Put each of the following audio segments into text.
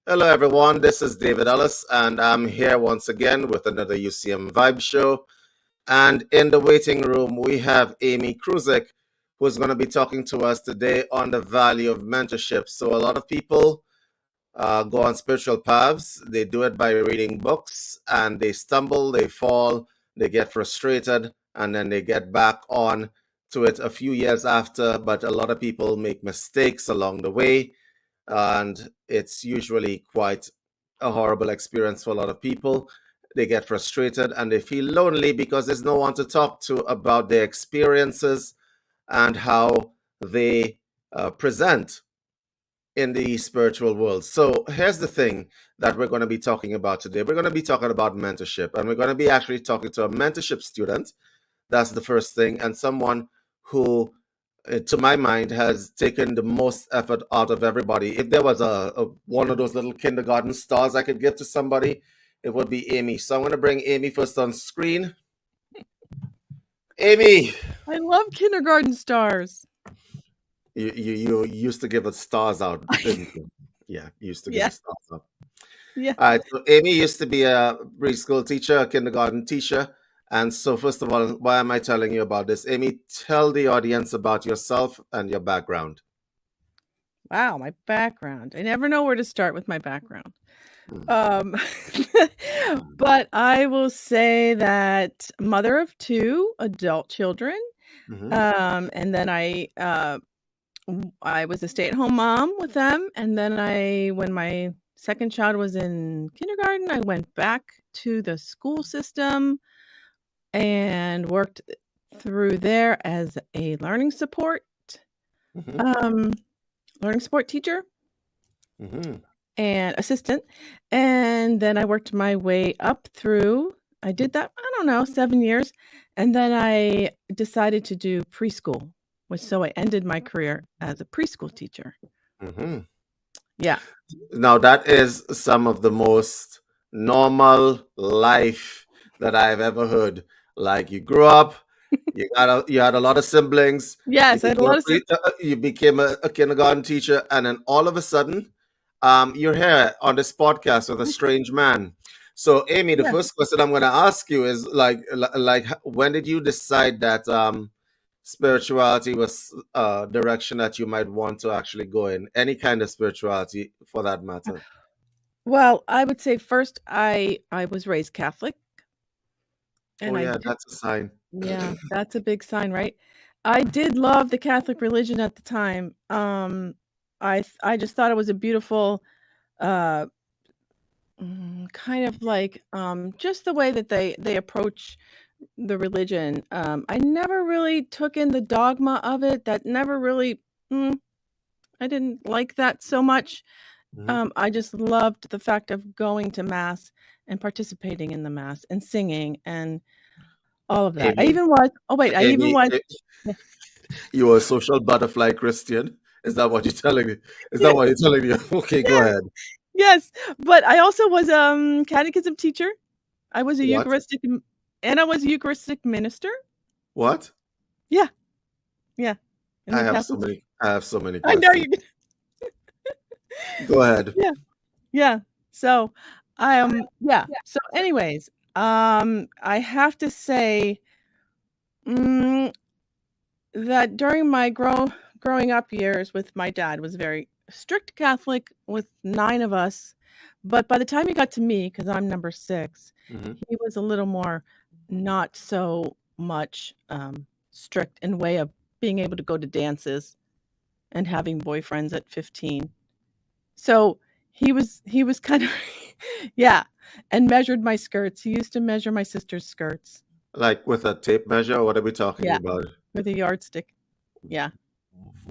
Hello, everyone. This is David Ellis, and I'm here once again with another UCM Vibe Show. And in the waiting room, we have Amy Kruzik, who's going to be talking to us today on the value of mentorship. So, a lot of people go on spiritual paths. They do it by reading books, and they stumble, they fall, they get frustrated, and then they get back on to it a few years after. But a lot of people make mistakes along the way, and it's usually quite a horrible experience for a lot of people. They get frustrated and they feel lonely because there's no one to talk to about their experiences and how they present in the spiritual world. So here's the thing that we're going to be talking about today. We're going to be talking about mentorship, and we're going to be actually talking to a mentorship student. That's the first thing, and someone who, to my mind, has taken the most effort out of everybody. If there was a one of those little kindergarten stars I could give to somebody, it would be Amy. So I'm going to bring Amy first on screen. Amy, I love kindergarten stars. you used to give us stars out, didn't you? Yeah, you used to give Yeah. us stars out. Yeah. All right, so Amy used to be a preschool teacher, a kindergarten teacher. And so, first of all, why am I telling you about this? Amy, tell the audience about yourself and your background. Wow, my background. I never know where to start with my background. Hmm. But I will say that mother of 2 adult children. Mhm. And then I was a stay-at-home mom with them, and then when my second child was in kindergarten, I went back to the school system and worked through there as a learning support Mhm. teacher Mhm. and assistant. And then I worked my way up through, I did that, I don't know, 7 years. And then I decided to do preschool. So I ended my career as a preschool teacher. Mhm. Yeah. Now, that is some of the most normal life that I've ever heard. Like, you grew up, you had a lot of siblings, Yes, I had a lot of you became a kindergarten teacher, and then all of a sudden, you're here on this podcast with a strange man. So, Amy, the yeah. first question I'm going to ask you is like, when did you decide that spirituality was a direction that you might want to actually go in? Any kind of spirituality, for that matter. Well, I would say first I was raised Catholic, Oh, and I yeah, did, that's a sign. yeah, that's a big sign, right? I did love the Catholic religion at the time. I just thought it was a beautiful uh kind of like just the way that they approach the religion. I never really took in the dogma of it. That never really I didn't like that so much. Mhm. I just loved the fact of going to mass and participating in the mass and singing and all of that. I Amy, even was I even Amy, was yeah. you are a social butterfly Christian. Is that what you're telling me? Is that what you're telling me? Okay, go Yes, ahead. yes, but I also was catechism teacher. I was a What? Eucharistic and I was a Eucharistic minister. What? Yeah, yeah, in I the have so Catholic. many. I have so many I know questions. you. Go ahead. Yeah, yeah. So, yeah. So, anyways, I have to say, mm, that during my growing up years with my dad was very strict Catholic with 9 of us, but by the time he got to me, because I'm number 6, Hmm. he was a little more not so much strict in way of being able to go to dances and having boyfriends at 15. So he was kind of yeah, and measured my skirts. He used to measure my sister's skirts. Like with a tape measure? What are we talking Yeah, about? with a yardstick. Yeah,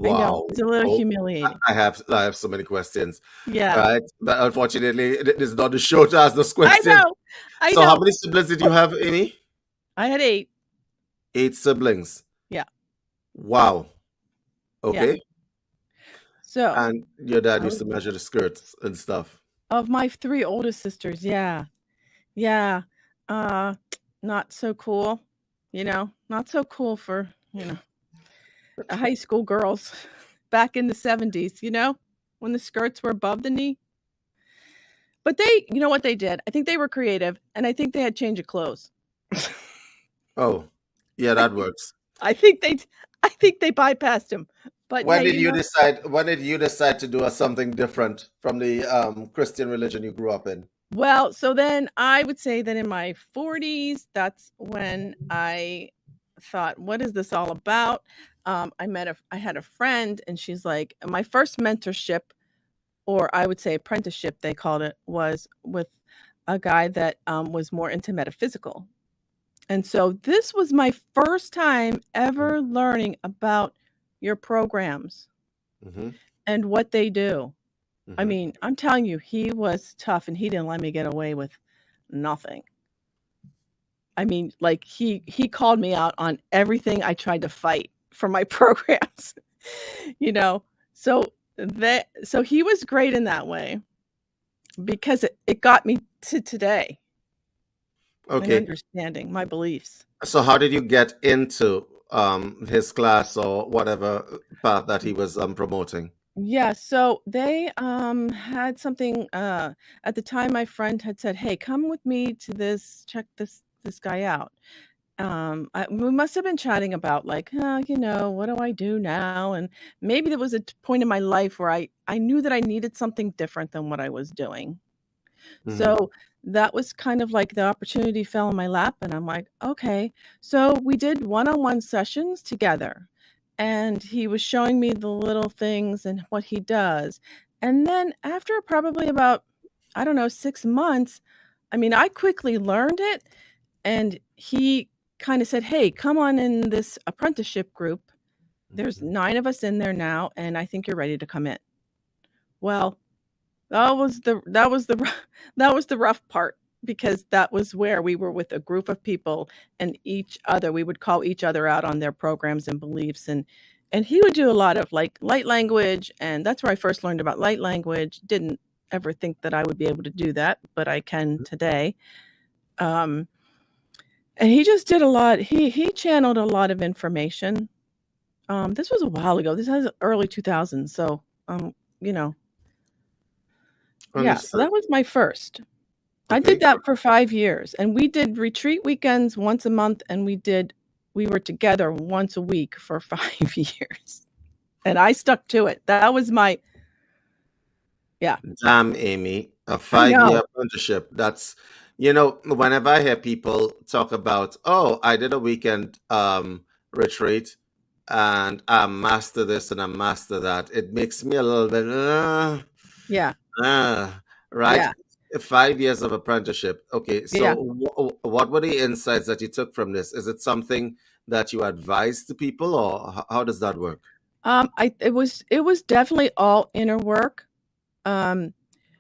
I know. Wow. It's a little Oh, humiliating. I have so many questions. Yeah. Right, but unfortunately, this is not the show to ask those I questions. know. I So, how know. many siblings did you have, Amy? I had 8. 8 siblings. Yeah. Wow. Yeah. Okay. So, And your dad I used was to measure the skirts and stuff. of my 3 oldest sisters, yeah. Yeah. Uh, not so cool, not so cool for, high school girls back in the '70s, when the skirts were above the knee. But they, you know what they did? I think they were creative, and I think they had change of clothes. Oh, yeah, that works. I think they I think they bypassed him. But When hey, did you you know, decide? When did you decide to do something different from the Christian religion you grew up in? well, so then I would say that in my 40s, that's when I thought, what is this all about? I had a friend, and she's like, my first mentorship, or I would say apprenticeship, they called it, was with a guy that was more into metaphysical. And so this was my first time ever learning about your programs Mm-hmm. and what they do. I Mm-hmm. mean, I'm telling you, he was tough and he didn't let me get away with nothing. I mean, like he called me out on everything I tried to fight for my programs, you know. So so he was great in that way because it got me to today, my Okay. understanding, my beliefs. So how did you get into his class or whatever path that he was promoting? Yeah, so they had something at the time my friend had said, "Hey, come with me to this, check this guy out." We must have been chatting about like, what do I do now? And maybe there was a point in my life where I knew that I needed something different than what I was doing. Mm-hmm. So that was kind of like the opportunity fell in my lap, and I'm like, okay. So we did one-on-one sessions together, and he was showing me the little things and what he does. And then after probably about, I don't know, 6 months, I mean, I quickly learned it, and he kind of said, hey, come on in this apprenticeship group. There's 9 of us in there now, and I think you're ready to come in. Well, that was the rough part because that was where we were with a group of people and we would call each other out on their programs and beliefs, and he would do a lot of like light language, and that's where I first learned about light language. Didn't ever think that I would be able to do that, but I can today. Um, and he just did a lot. He channeled a lot of information. This was a while ago. This was early 2000s, so you know, yeah. So Understood. that was my first. I did Okay. that for 5 years, and we did retreat weekends once a month, and we were together once a week for 5 years, and I stuck to it. That was my yeah, Damn, Amy, a I 5 year know. apprenticeship. That's, whenever I hear people talk about, oh, I did a weekend retreat and I master this and I master that, it makes me a little bit, Yeah, uh, right? yeah, 5 years of apprenticeship. Okay, yeah. so what were the insights that you took from this? Is it something that you advise to people, or how does that work? I it was definitely all inner work. Um,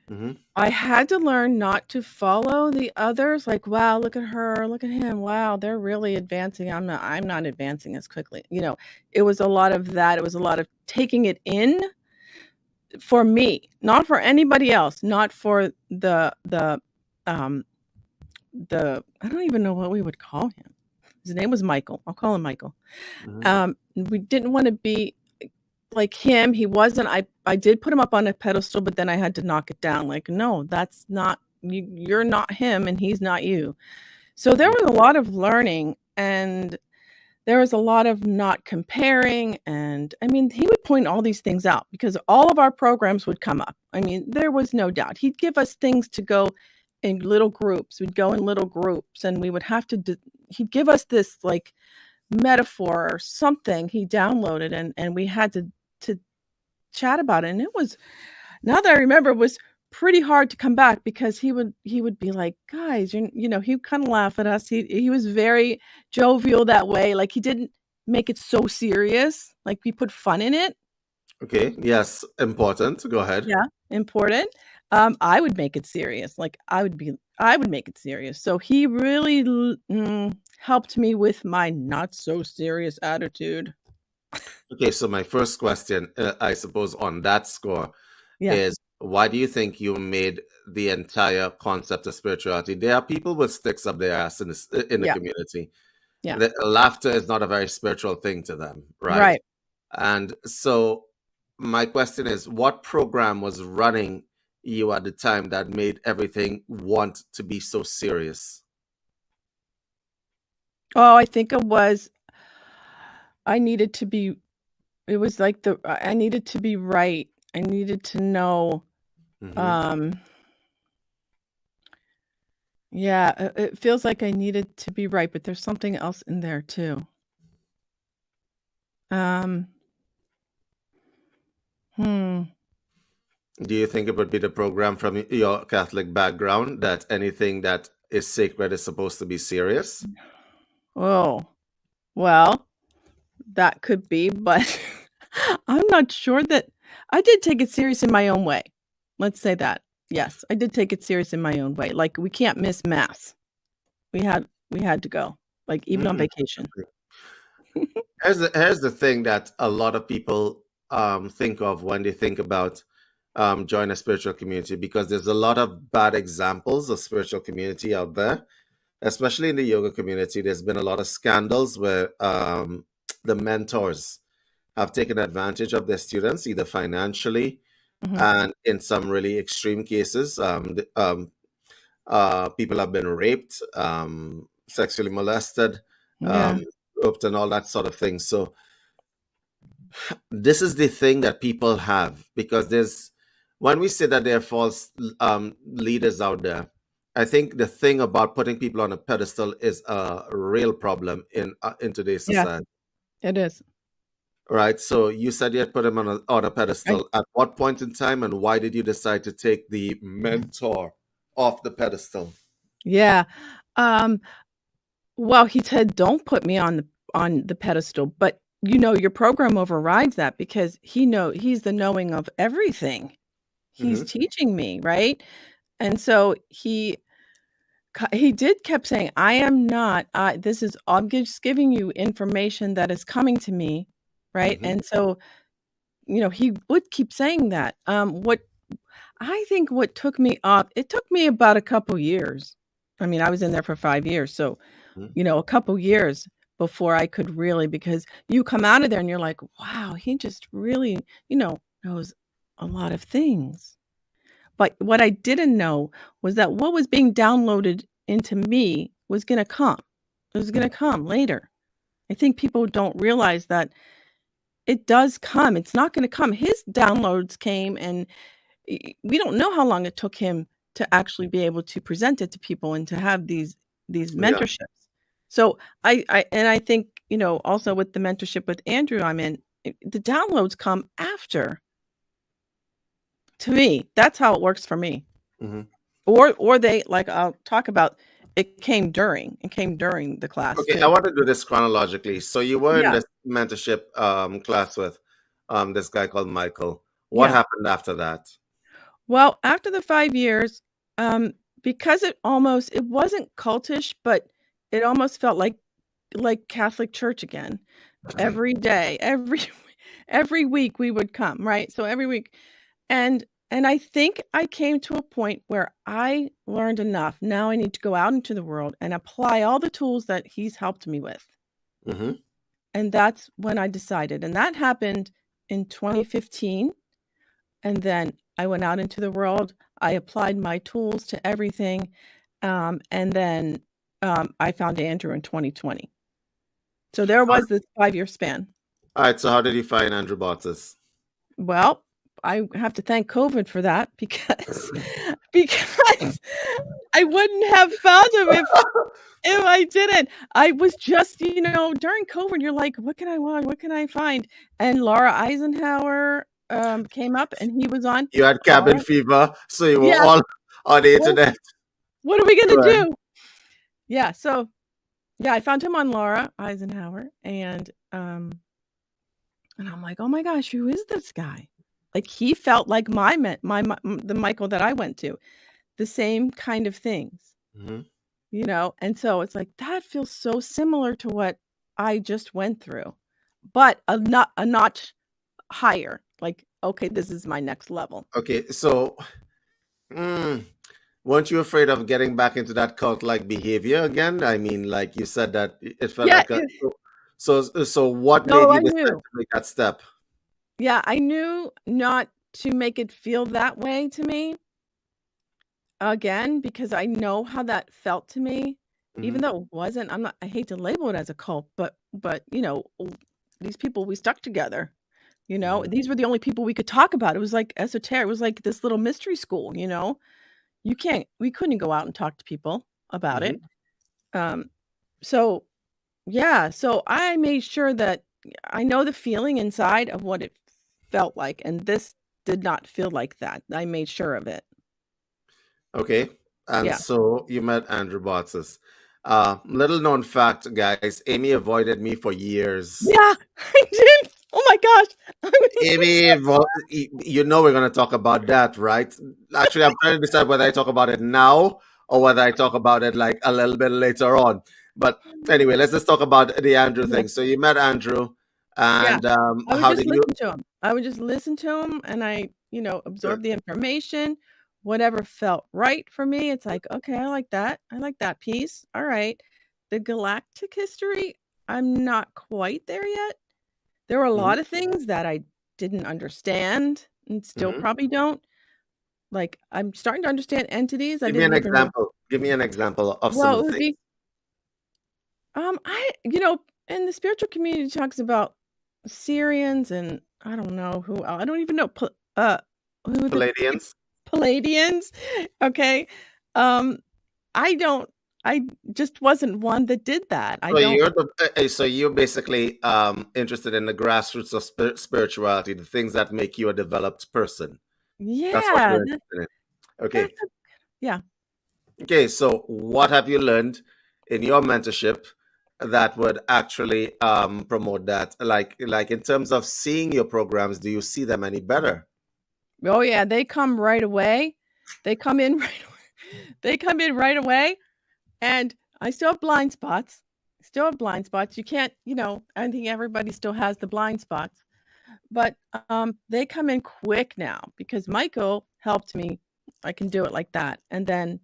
Hmm. I had to learn not to follow the others, like, "Wow, look at her, look at him. Wow, they're really advancing. I'm not advancing as quickly." It was a lot of that. It was a lot of taking it in for me, not for anybody else, not for um, I don't even know what we would call him. His name was Michael. I'll call him Michael. Hmm. We didn't wanna be like him. He wasn't I did put him up on a pedestal, but then I had to knock it down, like, "No, that's not you're not him, and he's not you." So there was a lot of learning, and there was a lot of not comparing, and I mean, he would point all these things out because all of our programs would come up. I mean, there was no doubt. He'd give us things to go in little groups. We'd go in little groups, and we would have to he'd give us this, like, metaphor or something he downloaded, and we had to chat about it, and it was, now that I remember, it was pretty hard to come back because he would be like, "Guys, he'd kinda laugh at us. He was very jovial that way, like, he didn't make it so serious, like, we put fun in it. Okay, yes, important. Go ahead. Yeah, important. I would make it serious, like, I would make it serious, so he really helped me with my not so serious attitude. Okay, so my first question, I suppose, on that score Yeah, is why do you think you made the entire concept of spirituality? There are people with sticks up their ass in the yeah, community. yeah, Laughter is not a very spiritual thing to them, right? right. And so my question is, what program was running you at the time that made everything want to be so serious? Oh, I think I needed to be it was like I needed to be right. I needed to know, Hmm. um yeah, it feels like I needed to be right, but there's something else in there too. Um, hmm. Do you think it would be the program from your Catholic background that anything that is sacred is supposed to be serious? Oh, well, that could be, but I'm not sure that I did take it serious in my own way. Let's say that. Yes, I did take it serious in my own way. Like we can't miss mass. We had to go, like even on Mm. vacation. Here's the thing that a lot of people think of when they think about join a spiritual community, because there's a lot of bad examples of spiritual community out there, especially in the yoga community. There's been a lot of scandals where the mentors have taken advantage of their students, either financially Mhm. and in some really extreme cases, people have been raped, sexually molested, Yeah. um, groped, and all that sort of thing. So this is the thing that people have, because there's when we say that there are false leaders out there, I think the thing about putting people on a pedestal is a real problem in today's Yeah, society. it is. Right. So you said you had put him on a I pedestal. At what point in time, and why did you decide to take the mentor off the pedestal? Yeah. Um, well, he said, "Don't put me on the pedestal," but, your program overrides that because he's the knowing of everything. He's Hmm. teaching me, right? And so he did kept saying, "I am not, this is I'm just giving you information that is coming to me," right? Hmm. And so, he would keep saying that. What took me off it took me about a couple years. I mean, I was in there for 5 years, so, a couple years before I could really because you come out of there and you're like, "Wow, he just really, knows a lot of things." But what I didn't know was that what was being downloaded into me was gonna come. It was gonna come later. I think people don't realize that it does come. It's not gonna come. His downloads came and we don't know how long it took him to actually be able to present it to people and to have these Yeah. mentorships. So I think, also with the mentorship with Andrew I'm in, the downloads come after. To me, that's how it works for me. Hmm. Or they like I'll talk about it came during the class Okay, I too. want to do this chronologically. So you were in Yeah, this mentorship class with this guy called Michael. What yeah. happened after that? Well, after the 5 years, um, because it wasn't cultish, but it almost felt like Catholic church again. Every day, every week we would come, right? So every week. And I think I came to a point where I learned enough. Now I need to go out into the world and apply all the tools that he's helped me with. Hmm. And that's when I decided. And that happened in 2015. And then I went out into the world. I applied my tools to everything. And then I found Andrew in 2020. So there was this 5-year span. All right. So how did you find Andrew Bartis? Well, I have to thank COVID for that because because I wouldn't have found him if I didn't. I was just, during COVID, you're like, "What can I watch? What can I find?" And Laura Eisenhower, came up and he was on. You had cabin Laura fever, so you were Yeah, all on the "What internet. what are we gonna Right. do?" Yeah, so, yeah, I found him on Laura Eisenhower, and I'm like, "Oh my gosh, who is this guy?" Like, he felt like the Michael that I went to, the same kind of things, Hmm. and so it's like, that feels so similar to what I just went through, but a notch higher, like, "Okay, this is my next level." Okay. So, mm, weren't you afraid of getting back into that cult-like behavior again? I mean, like you said that it felt Yeah, like a. So what made no, you I decide knew. to make that step? Yeah, I knew not to make it feel that way to me. again, because I know how that felt to me, even Hmm. though it wasn't. I hate to label it as a cult, but these people, we stuck together. Hmm. These were the only people we could talk about. It was like esoteric. It was like this little mystery school. We couldn't go out and talk to people about it. Hmm. Um, so yeah, so I made sure that I know the feeling inside of what it felt like, and this did not feel like that. I made sure of it. Okay. And Yeah. so you met Andrew Bartzis. Little known fact, guys, Amy avoided me for years. Yeah, I did. Oh my gosh. I was Amy, you know we're going to talk about that, right? Actually, I'm trying to decide whether I talk about it now or whether I talk about it like a little bit later on. But anyway, let's just talk about the Andrew yeah, thing. So you met Andrew, yeah. and I would how just did you? listen to him. I would just listen to him, and I Good. absorb the information, whatever felt right for me. It's like, "Okay, I like that. I like that piece. Alright." The galactic history, I'm not quite there yet. There were a Hmm. lot of things that I didn't understand and still Hmm. probably don't. Like, I'm starting to understand entities. I Give me didn't an even re example. Give me an example of some well, of it the would things. be in the spiritual community talks about Syrians and I don't know who I don't even know who the peop Palladians. Palladians, okay? Um, I don't I just wasn't one that did that. I So don't you're basically interested in the grassroots of spirituality, the things that make you a developed person. That's what yeah, you're interested in. Okay. that's a yeah. Okay. So what have you learned in your mentorship that would actually promote that? Like in terms of seeing your programs, do you see them any better? Oh, yeah, they come right away. They come in right away. They come in right away, and I still have blind spots. Still have blind spots. You can't, I think everybody still has the blind spots, but, they come in quick now because Michael helped me. I can do it like that, and then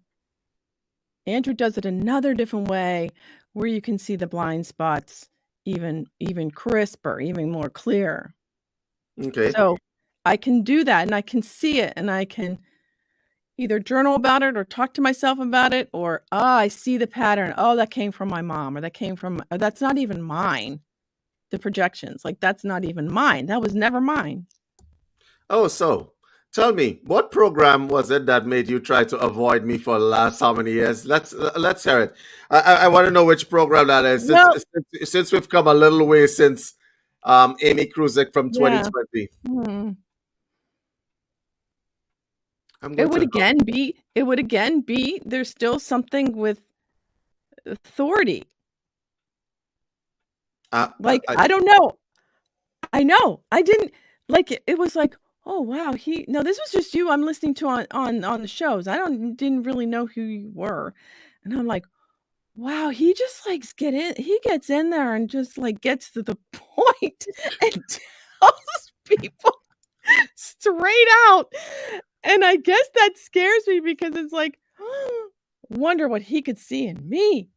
Andrew does it another different way where you can see the blind spots even crisper, even more clear. Okay. So, I can do that, and I can see it, and I can either journal about it or talk to myself about it or, I see the pattern. Oh, that came from my mom or that came from or that's not even mine, the projections, like, that's not even mine. That was never mine. Oh, so tell me, what program was it that made you try to avoid me for the last how many years? Let's hear it. I want to know which program that is. Well, Since we've come a little way since Amy Kruzik from yeah. 2020. Hmm. I'm going to It would again be there's still something with authority. Like, I I don't know. I know. I didn't like it was like, "Oh, wow, he no, this was just you I'm listening to on the shows. I didn't really know who you were." And I'm like, wow, he just likes he gets in there and just, like, gets to the point and tells people straight out, and I guess that scares me because it's like, wonder what he could see in me.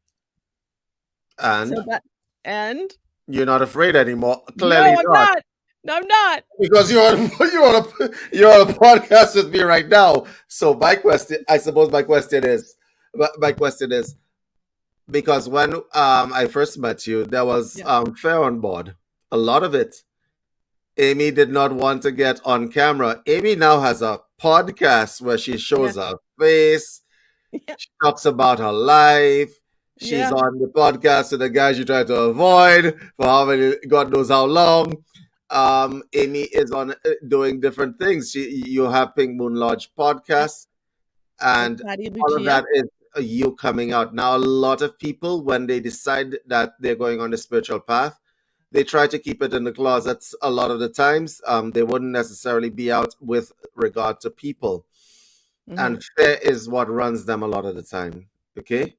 So and that and you're not afraid anymore. no, Clearly I'm not, not. No, I'm not. because you're on a podcast with me right now. So my question, I suppose, my question is, because when I first met you, there was Yeah, fair on board. A lot of it, Amy did not want to get on camera. Amy now has a podcast where she yeah, shows her face. yeah, She talks about her life. She's yeah, on the podcast with the guys you try to avoid for how many, God knows how long. Amy is on doing different things. You have Pink Moon Lodge yeah, podcast, with and Patty all of Lucia. that is you coming out. Now, a lot of people, when they decide that they're going on the spiritual path, they try to keep it in the closets a lot of the times. They wouldn't necessarily be out with regard to people. Mhm, And fear is what runs them a lot of the time. Okay? yeah.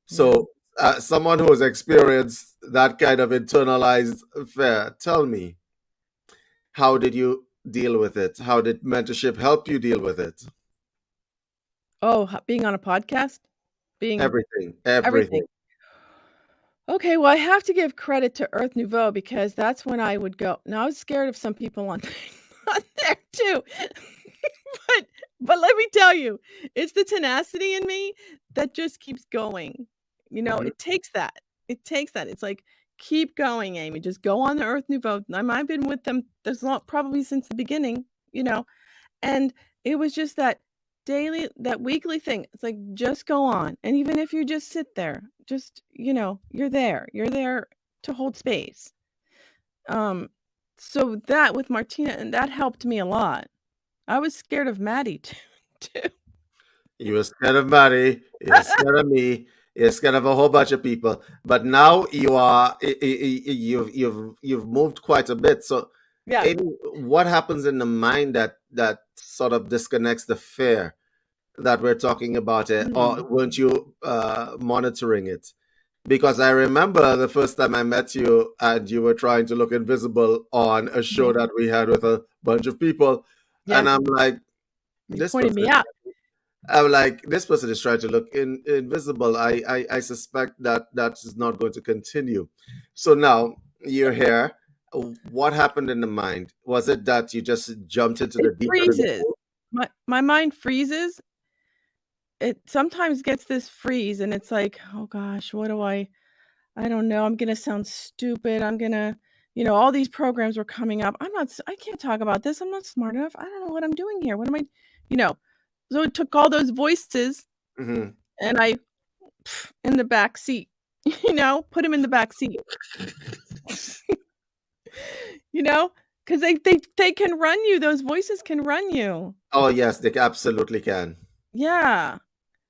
So, someone who has experienced that kind of internalized fear, tell me, how did you deal with it? How did mentorship help you deal with it? Oh, being on a podcast? Being Everything, everything. everything. Okay, well, I have to give credit to Earth Nouveau because that's when I would go. Now, I was scared of some people on on there too, but But let me tell you, it's the tenacity in me that just keeps going. Mhm. It takes that. It takes that. It's like, "Keep going, Amy. Just go on the Earth Nouveau." I've been with them this long probably since the beginning, and it was just that weekly thing. It's like, "Just go on." And even if you just sit there, just, you're there. You're there to hold space. Um, so that with Martina and that helped me a lot. I was scared of Maddie too. You were scared of Maddie, you're scared of me, you're scared of a whole bunch of people. But now you've moved quite a bit. So, Yeah. Amy, what happens in the mind that sort of disconnects the fear that we're talking about it, or Mm, weren't you monitoring it? Because I remember the first time I met you and you were trying to look invisible on a show mhm. that we had with a bunch of people. And Yeah, I'm like, you this pointed person me is out. I'm like, this person is trying to look invisible. I suspect that is not going to continue. So now you're here. What happened in the mind? Was it that you just jumped into the It deep end of the freezes. pool? My mind freezes. It sometimes gets this freeze, and it's like, "Oh gosh, what do I don't know, I'm gonna sound stupid, I'm gonna" all these programs were coming up. I can't talk about this, I'm not smart enough, I don't know what I'm doing here, what am I you know? So it took all those voices, Hmm. and I in the back seat, put him in the back seat. You know, because they can run you, those voices can run you. Oh yes, they absolutely can. Yeah.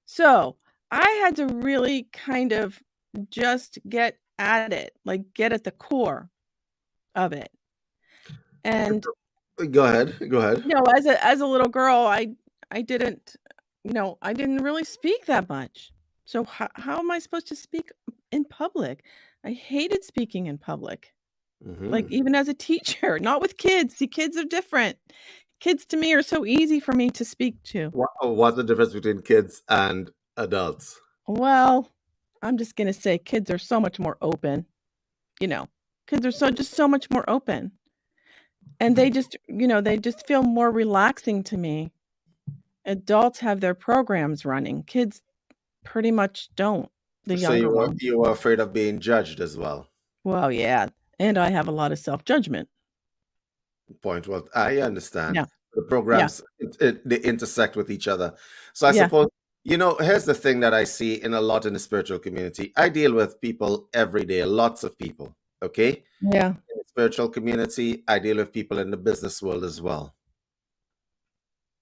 So, I had to really kind of just get at it, like, get at the core of it. And, Go ahead. Go ahead. as a little girl, I didn't I didn't really speak that much. So how am I supposed to speak in public? I hated speaking in public. Like, Hmm. even as a teacher, not with kids. See, kids are different. Kids to me are so easy for me to speak to. What's the difference between kids and adults? Well, I'm just gonna say kids are so much more open, you know. Kids are so much more open. And they just feel more relaxing to me. Adults have their programs running. Kids pretty much don't, the So younger ones. you were afraid of being judged as well. Well, yeah. And I have a lot of self-judgment. Point. Well, I understand. Yeah. The Yeah. programs they intersect with each other. So I Yeah. suppose here's the thing that I see in a lot in the spiritual community. I deal with people every day, lots of people. Okay, Yeah. in the spiritual community, I deal with people in the business world as well.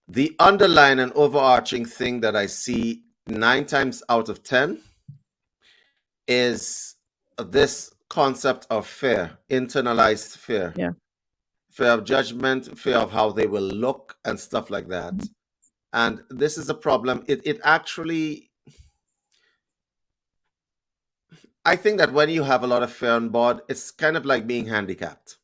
The underlying and overarching thing that I see 9 times out of 10 is this concept of fear, internalized fear. Yeah. Fear of judgment, fear of how they will look, and stuff like that. Mhm. And this is a problem. It actually, I think that when you have a lot of fear on board, it's kind of like being handicapped.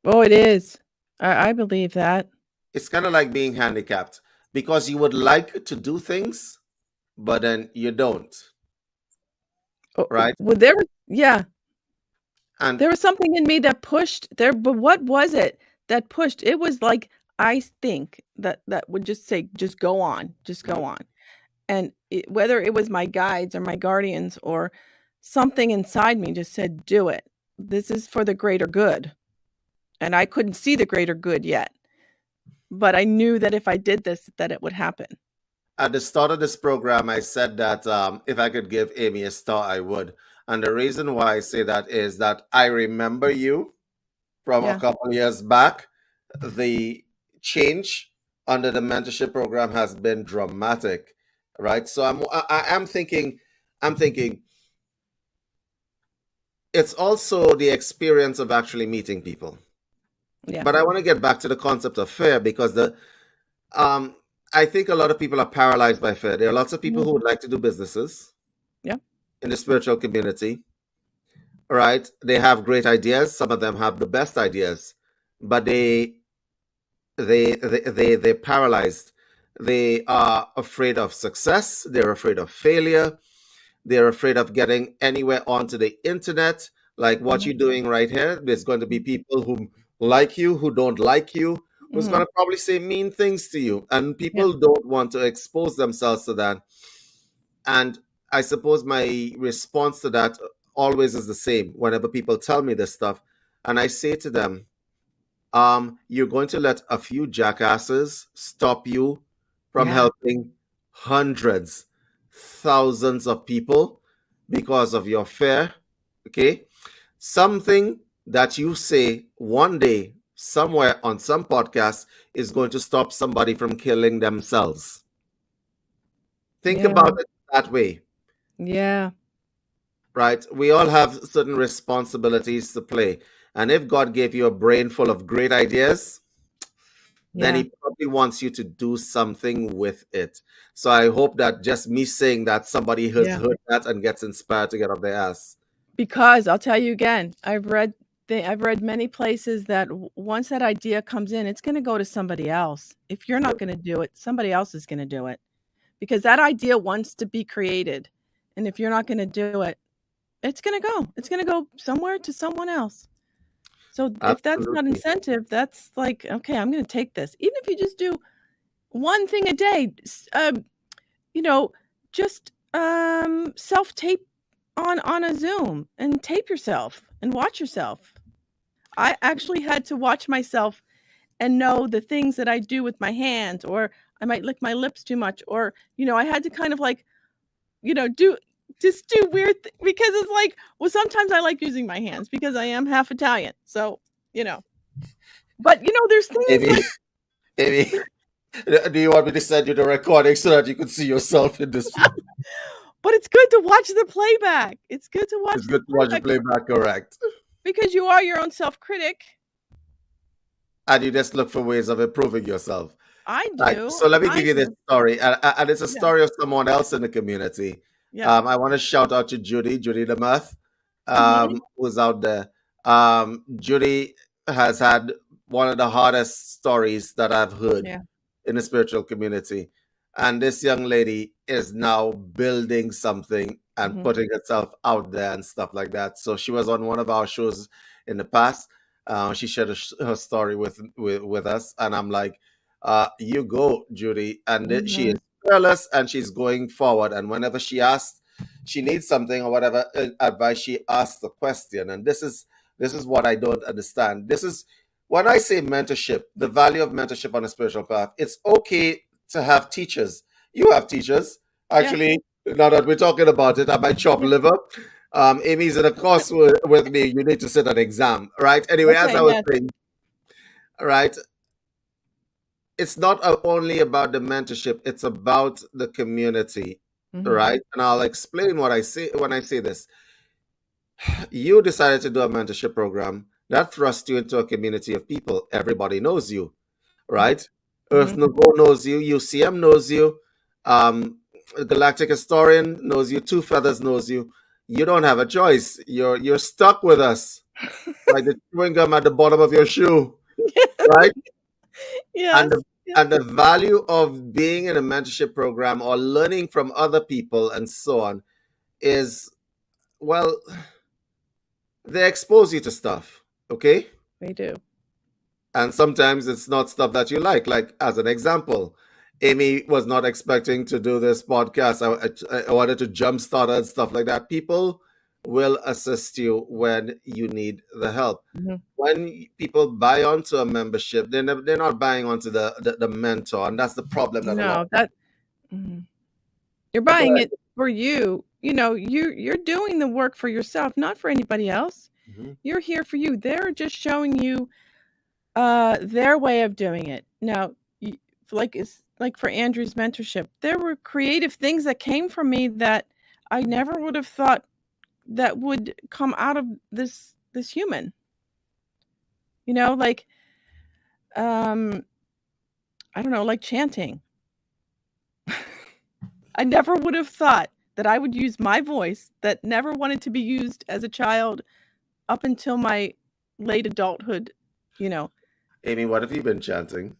Oh, it is. I believe that. It's kind of like being handicapped because you would like to do things, but then you don't, right? Well, yeah. And There was something in me that pushed there, but what was it that pushed? It was like, I think that would just say, "Just go on, just mhm, go on." And whether it was my guides or my guardians or something inside me just said, "Do it. This is for the greater good." And I couldn't see the greater good yet, but I knew that if I did this, that it would happen. at the start of this program, I said that if I could give Amy a star, I would. And the reason why I say that is that I remember you from a Yeah, couple years back. The change under the mentorship program has been dramatic, right? So I'm thinking it's also the experience of actually meeting people. yeah, But I want to get back to the concept of fear because the um I think a lot of people are paralyzed by fear. There are lots of people mhm, who would like to do businesses yeah, in the spiritual community, right? They have great ideas. Some of them have the best ideas, but they're paralyzed. They are afraid of success. They're afraid of failure. They're afraid of getting anywhere onto the internet, like what mhm, you're doing right here. There's going to be people who like you, who don't like you, who's Mm-hmm. going to probably say mean things to you. And Yeah. people don't want to expose themselves to that. And I suppose my response to that always is the same whenever people tell me this stuff. And I say to them, you're going to let a few jackasses stop you from Yeah. helping hundreds, thousands of people because of your fear. Okay? Something that you say one day somewhere on some podcast is going to stop somebody from killing themselves. Think Yeah. about it that way, Yeah. right? We all have certain responsibilities to play. And if God gave you a brain full of great ideas, then Yeah. he probably wants you to do something with it. So I hope that just me saying that somebody has Yeah. heard that and gets inspired to get off their ass. Because I'll tell you again, I've read many places that once that idea comes in, it's going to go to somebody else. If you're not Yep, going to do it, somebody else is going to do it because that idea wants to be created. And if you're not going to do it, it's going to go. It's going to go somewhere to someone else. So if that's not absolutely. incentive, that's like, okay, I'm going to take this. Even if you just do one thing a day, you know, just self tape on a Zoom and tape yourself and watch yourself. I actually had to watch myself and know the things that I do with my hands, or I might lick my lips too much, or I had to kind of like, do just do weird because it's like, well, sometimes I like using my hands because I am half Italian. So, you know. But there's things Amy, like Amy, do you want me to send you the recording so that you can see yourself in this? but it's good to watch the playback. It's good to watch It's the good to watch you playback play back, correct? because you are your own self-critic. And you just look for ways of improving yourself. I Right. do. So let me I give you this do. story, and it's a Yeah. story of someone else in the community. Yeah. I want to shout out to Judy the Math, Mhm. who's out there. Judy has had one of the hardest stories that I've heard Yeah. in the spiritual community. And this young lady is now building something and Mhm. putting herself out there and stuff like that. So she was on one of our shows in the past. She shared her story with us, and I'm like, "You go, Judy." And she is Mhm. fearless, and she's going forward. And whenever she needs something or whatever advice, she asks the question. And this is what I don't understand. This is when I say mentorship, the value of mentorship on a spiritual path. It's okay to have teachers. You have teachers. Yeah. Actually, now that we're talking about it, I might chop Yeah. liver. Amy's in a course with me. You need to sit an exam, right? Anyway, as Okay. I was Yes. saying, right, it's not only about the mentorship, it's about the community, Mhm. right? And I'll explain what I say when I say this. You decided to do a mentorship program that thrust you into a community of people. Everybody knows you, Mhm. right? Earth Mhm. Nouveau knows you, UCM knows you, um, Galactic Historian knows you, Two Feathers knows you. You don't have a choice. You're stuck with us, like the chewing gum at the bottom of your shoe, right? And Yes. the, Yeah. and the value of being in a mentorship program or learning from other people and so on is, well, they expose you to stuff, okay? We do. And sometimes it's not stuff that you like. Like, as an example, Amy was not expecting to do this podcast. I wanted to jumpstart her and stuff like that. People will assist you when you need the help. Mhm. When people buy onto a membership, they're not buying onto the mentor. And that's the problem that a lot No, that mhm. You're go buying ahead. it for you. You're doing the work for yourself, not for anybody else. Mhm. You're here for you. They're just showing you their way of doing it. Now, like it's like for Andrew's mentorship, there were creative things that came from me that I never would have thought that would come out of this human. Like um I don't know, like chanting. I never would have thought that I would use my voice that never wanted to be used as a child up until my late adulthood, you know. Amy, what have you been chanting?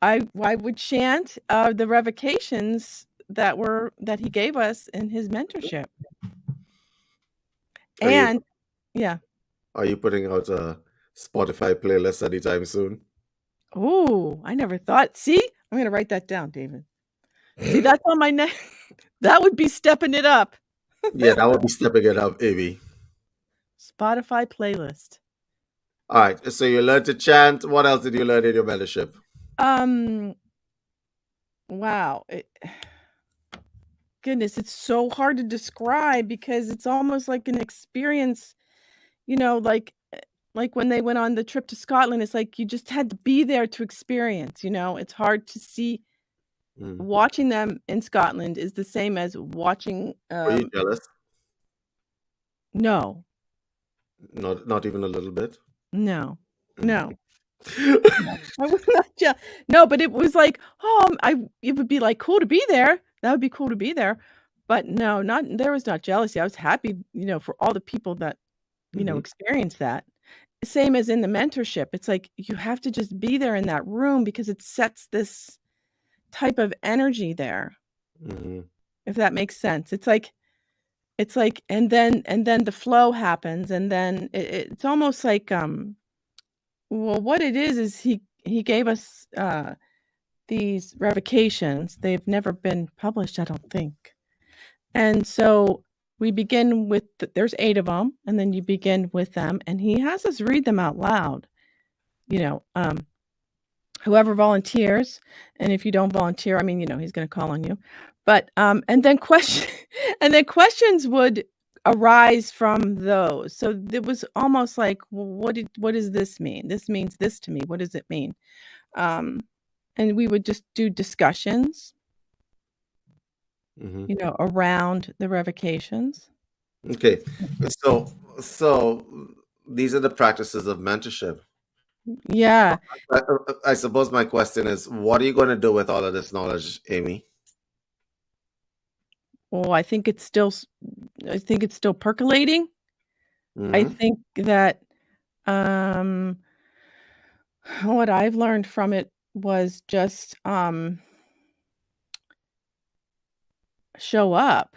I would chant the revocations that he gave us in his mentorship. Are you And yeah. are you putting out a Spotify playlist anytime soon? Oh, I never thought. See, I'm gonna write that down, David. See, that's on my neck. That would be stepping it up. Yeah, that would be stepping it up, Amy. Spotify playlist. All right. So you learned to chant. What else did you learn in your mentorship? Um, wow. Goodness, it's so hard to describe because it's almost like an experience, like when they went on the trip to Scotland, it's like you just had to be there to experience, It's hard to see. Mm. Watching them in Scotland is the same as watching, Were you jealous? no, Not even a little bit. no, Mm. no, no. I was not no, but it was like, it would be, like, cool to be there. That would be cool to be there. But no, there was not jealousy. I was happy, for all the people that, Mhm. experienced that. Same as in the mentorship. It's like you have to just be there in that room because it sets this type of energy there, Mhm. if that makes sense. It's like and then the flow happens, and then it's almost like, well, what it is he gave us, these revocations. They've never been published, I don't think. And so we begin with there's 8 of them, and then you begin with them, and he has us read them out loud, you know, um, whoever volunteers, and if you don't volunteer, I mean, he's gonna call on you. But, and then question and then questions would arise from those. So it was almost like, "Well, what does this mean? This means this to me. What does it mean?" Um, and we would just do discussions, Mhm. around the revocations. Okay. So these are the practices of mentorship. Yeah. I suppose my question is, what are you going to do with all of this knowledge, Amy? Well, I think it's still percolating. I Hmm. think that, um, what I've learned from it was just, show up,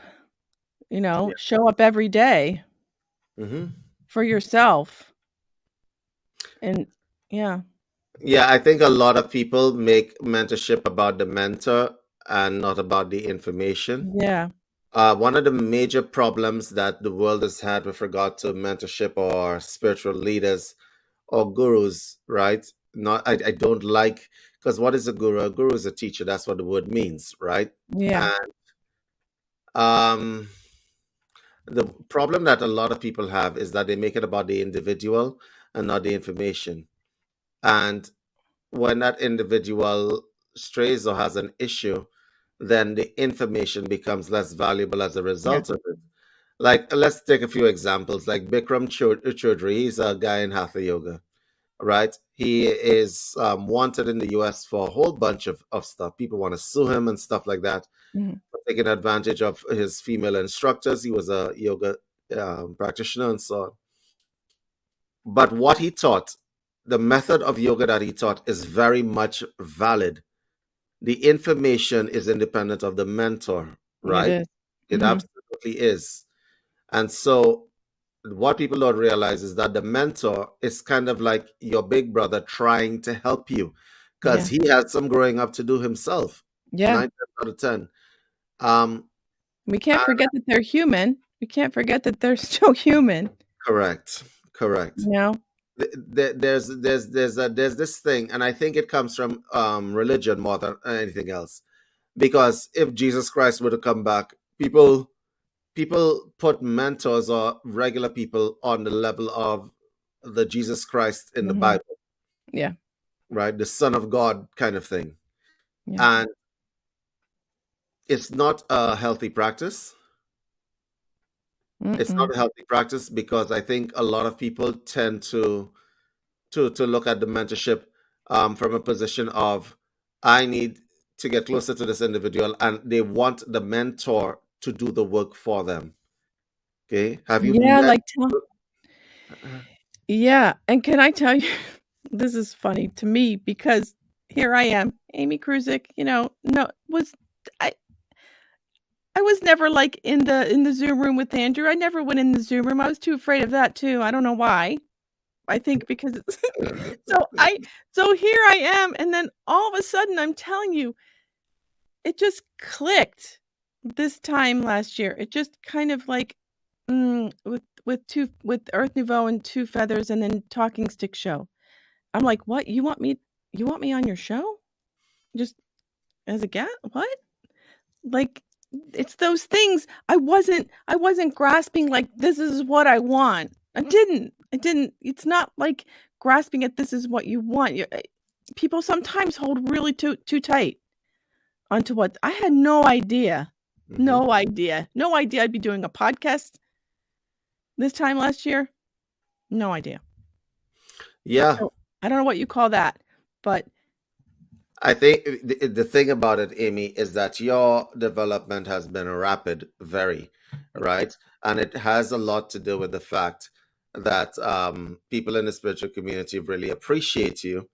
Yeah. show up every day Hmm. for yourself. And yeah, Yeah, I think a lot of people make mentorship about the mentor and not about the information. yeah, One of the major problems that the world has had with regard to mentorship or spiritual leaders or gurus, right? Not, I don't like, because what is a guru? A guru is a teacher. That's what the word means, right? yeah, And um, the problem that a lot of people have is that they make it about the individual and not the information. And when that individual strays or has an issue, then the information becomes less valuable as a yeah, result of it. Like, let's take a few examples. Like Bikram Choudhury, he's a guy in Hatha Yoga, right? He is wanted in the US for a whole bunch of stuff. People want to sue him and stuff like that, mhm, for taking advantage of his female instructors. He was a yoga practitioner and so on. But what he taught, the method of yoga that he taught, is very much valid. The information is independent of the mentor, it right? is. It Mhm, absolutely is. And so what people don't realize is that the mentor is kind of like your big brother trying to help you because yeah, he had some growing up to do himself, yeah. 9 times out of 10. Um, We can't and forget that they're human. We can't forget that they're still human, correct, correct. you know? There's this thing, and I think it comes from religion more than anything else. Because if Jesus Christ were to come back, people put mentors or regular people on the level of the Jesus Christ in the Mhm. Bible, Yeah, right? The Son of God kind of thing. yeah. And it's not a healthy practice. It's Mm-mm. not a healthy practice because I think a lot of people tend to look at the mentorship from a position of I need to get closer to this individual, and they want the mentor to do the work for them. Okay, have you Yeah, met? like, yeah, and can I tell you, this is funny to me because here I am, Amy Kruzik, no, I was never, like, in the Zoom room with Andrew. I never went in the Zoom room. I was too afraid of that too. I don't know why. I think because it's so here I am, and then all of a sudden I'm telling you, it just clicked this time last year. It just kind of like with Earth Nouveau and Two Feathers and then Talking Stick Show. I'm like, "What? You want me on your show? Just as a guest? What?" Like, it's those things. I wasn't grasping like this is what I want. I didn't. It's not like grasping at this is what you want. People sometimes hold really too tight onto what I had no idea. Mm-hmm. No idea. No idea I'd be doing a podcast this time last year. No idea. Yeah. So, I don't know what you call that, but I think the thing about it, Amy, is that your development has been rapid, very, right? And it has a lot to do with the fact that people in the spiritual community really appreciate you,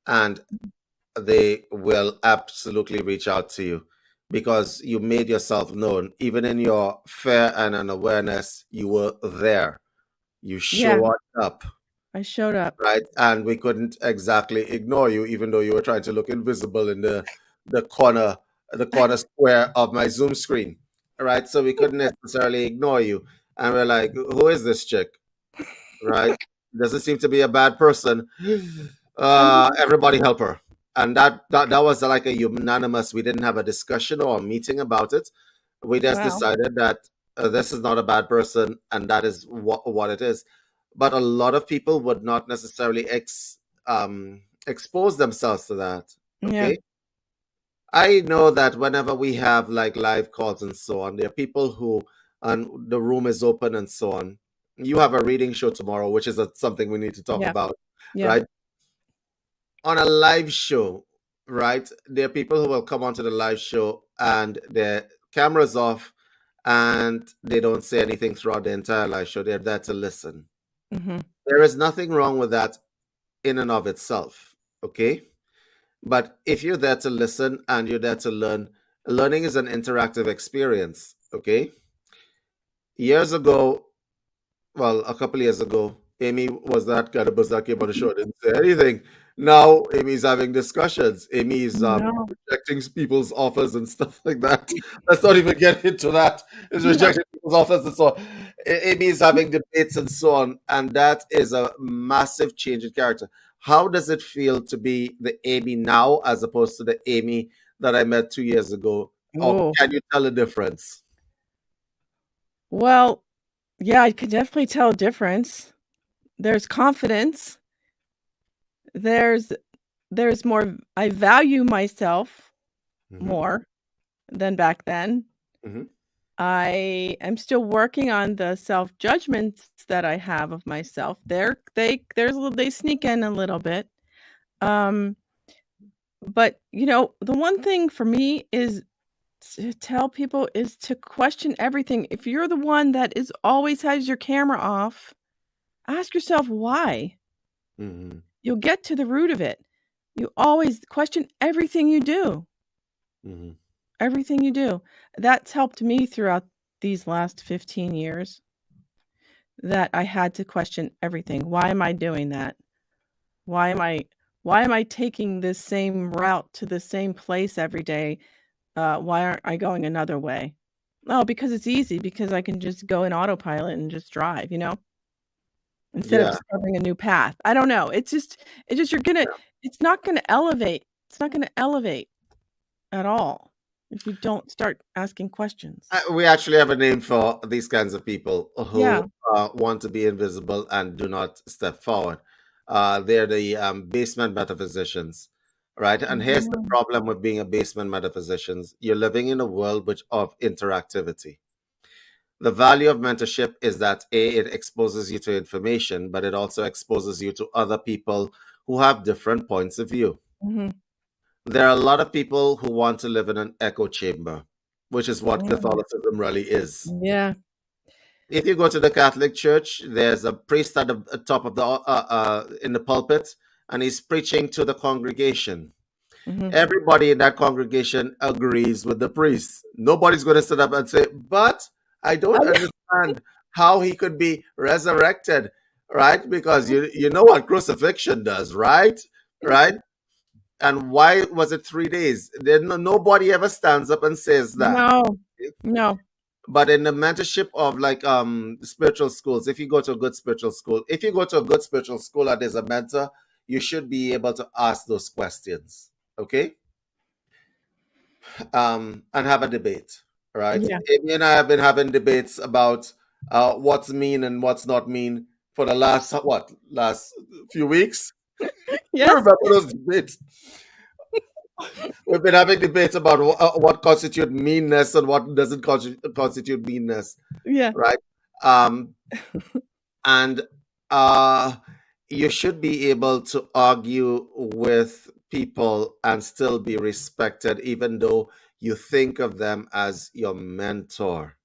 and they will absolutely reach out to you because you made yourself known. Even in your fear and unawareness, you were there. You yeah, showed up, I showed up. right? And we couldn't exactly ignore you, even though you were trying to look invisible in the corner, the corner square of my Zoom screen, right? So we couldn't necessarily ignore you. And we're like, who is this chick, right? Doesn't seem to be a bad person. Everybody help her. And that was like a unanimous. We didn't have a discussion or a meeting about it. We just Wow. decided that this is not a bad person, and that is what it is. But a lot of people would not necessarily expose themselves to that. Yeah. Okay, I know that whenever we have like live calls and so on, there are people who, and the room is open and so on. You have a reading show tomorrow, which is something we need to talk Yeah. about, Yeah. right? On a live show, right? There are people who will come onto the live show and their cameras off and they don't say anything throughout the entire live show. They're there to listen. Mm-hmm. There is nothing wrong with that in and of itself, okay? But if you're there to listen and you're there to learn, learning is an interactive experience, okay? Years ago, well, a couple years ago, Amy was that kind of buzz that came on the show, didn't say anything. Now Amy's having discussions. Amy's No. rejecting people's offers and stuff like that. Let's not even get into that. It's No. rejecting people's offers and so on. Amy's having debates and so on, and that is a massive change in character. How does it feel to be the Amy now as opposed to the Amy that I met 2 years ago? Or Oh. can you tell the difference? Well, yeah, I could definitely tell a difference. There's confidence. There's more. I value myself Mm-hmm. more than back then. Mm-hmm. I am still working on the self-judgments that I have of myself. They sneak in a little bit. But the one thing for me is to tell people is to question everything. If you're the one that is always has your camera off, ask yourself why. Mm-hmm. You'll get to the root of it. You always question everything you do. Mm-hmm. Everything you do. That's helped me throughout these last 15 years that I had to question everything. Why am I doing that? Why am I taking this same route to the same place every day? Why aren't I going another way? Oh, because it's easy, because I can just go in autopilot and just drive, instead of Yeah. discovering a new path. I don't know. It's just it's not gonna elevate. It's not gonna elevate at all if you don't start asking questions. We actually have a name for these kinds of people Yeah. who want to be invisible and do not step forward. They're the basement metaphysicians, right? And here's the Mhm. problem with being a basement metaphysicians. You're living in a world of interactivity. The value of mentorship is that A, it exposes you to information, but it also exposes you to other people who have different points of view. Mhm. There are a lot of people who want to live in an echo chamber, which is what Yeah. Catholicism really is. Yeah. If you go to the Catholic Church, there's a priest at the top of the in the pulpit, and he's preaching to the congregation. Mhm. Everybody in that congregation agrees with the priest. Nobody's going to sit up and say, "But I don't understand how he could be resurrected." right? Because you know what crucifixion does, right? Right? And why was it 3 days? Then nobody ever stands up and says that. No, no. But in the mentorship of like spiritual schools, if you go to a good spiritual school, if you go to a good spiritual school and there's a mentor, you should be able to ask those questions. Okay? And have a debate, right? Yeah, Amy and I have been having debates about what's mean and what's not mean for the last few weeks. You yes, remember those debates? We've been having debates about what constitute meanness and what doesn't constitute meanness, yeah, right? Um, and uh, you should be able to argue with people and still be respected, even though you think of them as your mentor.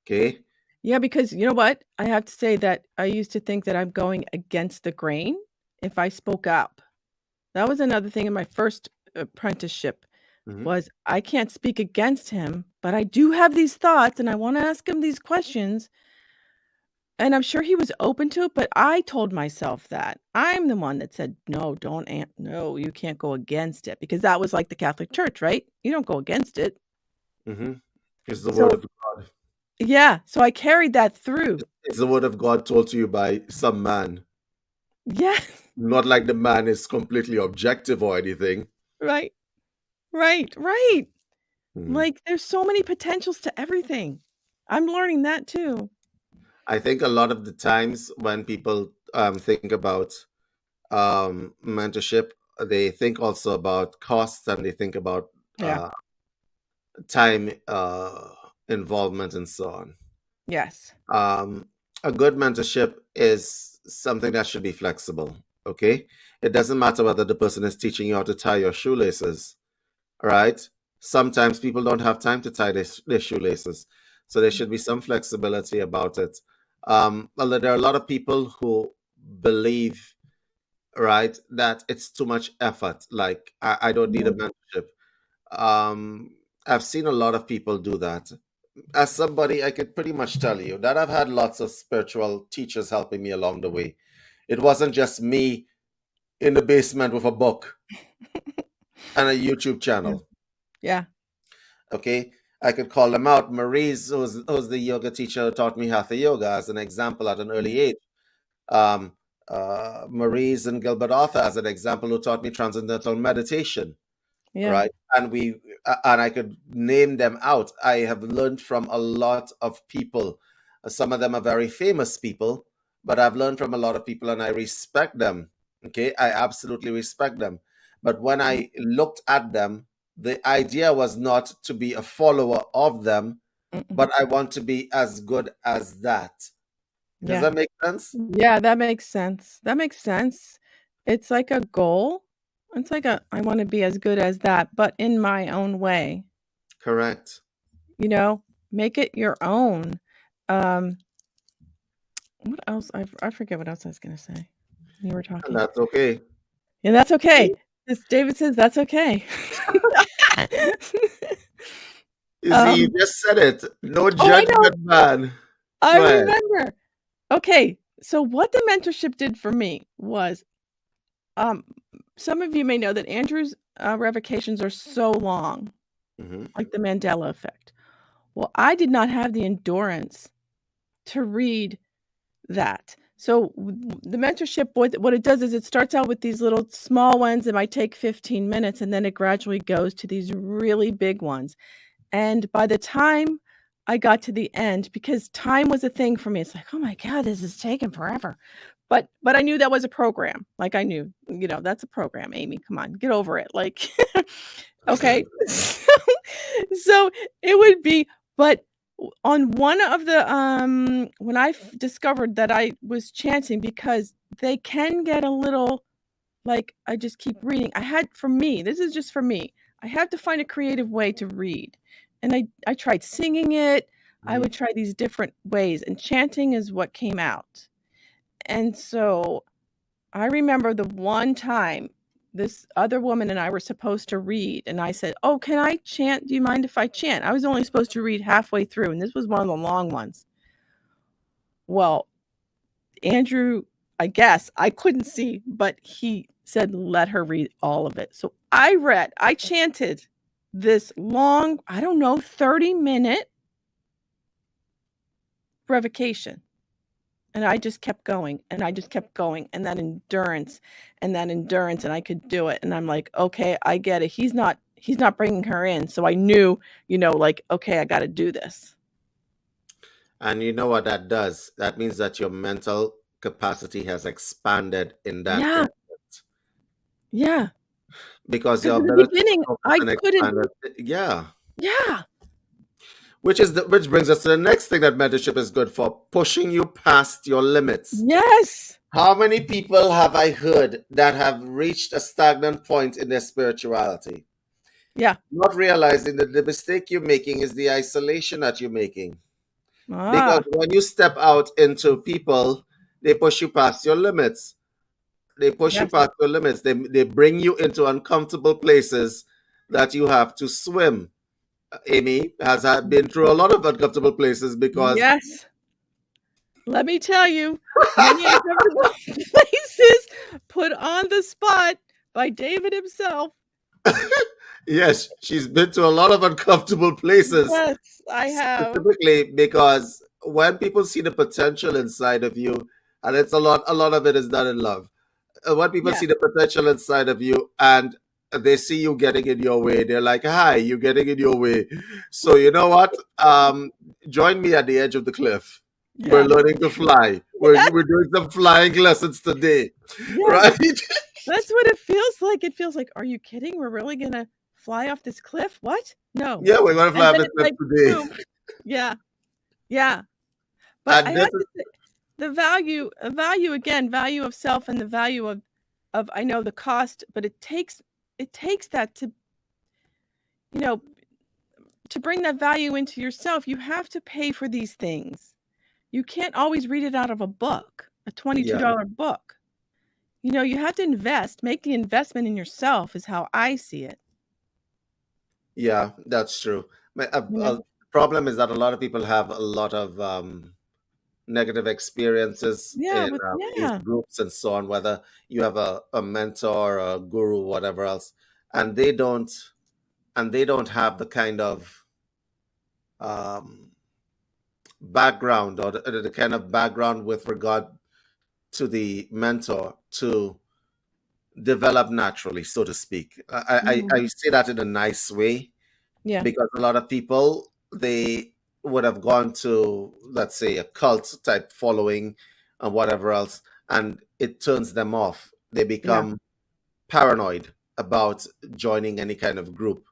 Okay. yeah, because you know what? I have to say that I used to think that I'm going against the grain if I spoke up. That was another thing in my first apprenticeship Hmm. was I can't speak against him, but I do have these thoughts and I want to ask him these questions. And I'm sure he was open to it, but I told myself that. I'm the one that said, "No, no, you can't go against it," because that was like the Catholic Church, right? You don't go against it. Hmm. It's the word So, of God. yeah, so I carried that through. It's the word of God told to you by some man. Yeah, Not like the man is completely objective or anything. right, right, right. Mhm. Like, there's so many potentials to everything. I'm learning that too. I think a lot of the times when people think about mentorship, they think also about costs and they think about Yeah. time involvement and so on. Yes. Um, a good mentorship is something that should be flexible. Okay, it doesn't matter whether the person is teaching you how to tie your shoelaces. All right. Sometimes people don't have time to tie their shoelaces, so there should be some flexibility about it. Well, there are a lot of people who believe, right, that it's too much effort. Like I don't need a Mhm. mentorship. Um, I've seen a lot of people do that. As somebody, I could pretty much tell you that I've had lots of spiritual teachers helping me along the way. It wasn't just me in the basement with a book and a YouTube Yeah. channel. Yeah. Okay, I could call them out. Marie's, who's the yoga teacher who taught me hatha yoga, as an example at an early age. Um, Marie's and Gilbert Arthur as an example who taught me transcendental meditation, Yeah. right? And I could name them out. I have learned from a lot of people. Some of them are very famous people, but I've learned from a lot of people and I respect them. Okay, I absolutely respect them. But when I looked at them, the idea was not to be a follower of them, Mm-mm. but I want to be as good as that. Does Yeah. that make sense? Yeah, that makes sense. That makes sense. It's like a goal. It's like a I wanna be as good as that, but in my own way, Correct. you know? Make it your own. Um, what else? I forget what else I was gonna say. You were And talking. that's okay. And that's okay. As David says, that's okay. You see, you Um, just said it. No oh, I know. judgment, man. I Go ahead. remember. Okay, so what the mentorship did for me was, um, some of you may know that Andrew's, revocations are so long, Hmm. like the Mandela effect. Well, I did not have the endurance to read that. So the mentorship, what it does is it starts out with these little small ones that might take 15 minutes, and then it gradually goes to these really big ones. And by the time I got to the end, because time was a thing for me, it's like, oh my God, this is taking forever. But I knew that was a program. Like I knew, that's a program, Amy. Come on, get over it. Like, okay. So it would be, but on one of the when I discovered that I was chanting, because they can get a little, like, I just keep reading. For me, this is just for me. I have to find a creative way to read. And I tried singing it. I Hmm. would try these different ways, and chanting is what came out. And so I remember the one time this other woman and I were supposed to read, and I said, "Oh, can I chant? Do you mind if I chant?" I was only supposed to read halfway through, and this was one of the long ones. Well, Andrew I guess I couldn't see, but he said, let her read all of it. So I chanted this long, I don't know, 30-minute revocation. And I just kept going and I just kept going, and that endurance, and I could do it. And I'm like, okay, I get it. He's not bringing her in. So I knew, like, okay, I got to do this. And you know what that does? That means that your mental capacity has expanded in that Yeah. instant. Yeah. Because Because your in the ability to beginning, focus I and couldn't. expand it. Yeah. Yeah. Which brings us to the next thing that mentorship is good for, pushing you past your limits. Yes. How many people have I heard that have reached a stagnant point in their spirituality? Yeah. Not realizing that the mistake you're making is the isolation that you're making. Because Ah. when you step out into people, they push you past your limits. They push you Yes. past your limits. They bring you into uncomfortable places that you have to swim. Amy has been through a lot of uncomfortable places because Yes. Let me tell you, many uncomfortable places put on the spot by David himself. yes, she's been to a lot of uncomfortable places, Yes, I have. specifically because when people see the potential inside of you, and it's a lot of it is done in love. When people Yeah. see the potential inside of you and they see you getting in your way, they're like, "Hi, you're getting in your way." So you know what? Join me at the edge of the cliff. We're Yeah. learning to fly. We're doing some flying lessons today, Yes. right? That's what it feels like. It feels like, are you kidding? We're really gonna fly off this cliff? What? No. Yeah, we're gonna fly And up then this it's cliff like, today. boom. Yeah. Yeah. But I And this have to say, the value of self, and the value of I know the cost, but it takes that to, you know, to bring that value into yourself. You have to pay for these things. You can't always read it out of a book, a yeah, $22 book. You have to invest, make the investment in yourself is how I see it. yeah, that's true. You know? The problem is that a lot of people have a lot of negative experiences Yeah, in these groups and so on, whether you have a mentor, a guru, whatever else, and they don't have the kind of um, background or the kind of background with regard to the mentor to develop naturally, so to speak. I say that in a nice way Yeah. because a lot of people they would have gone to, let's say, a cult type following and whatever else, and it turns them off. They Yeah. become paranoid about joining any kind of group,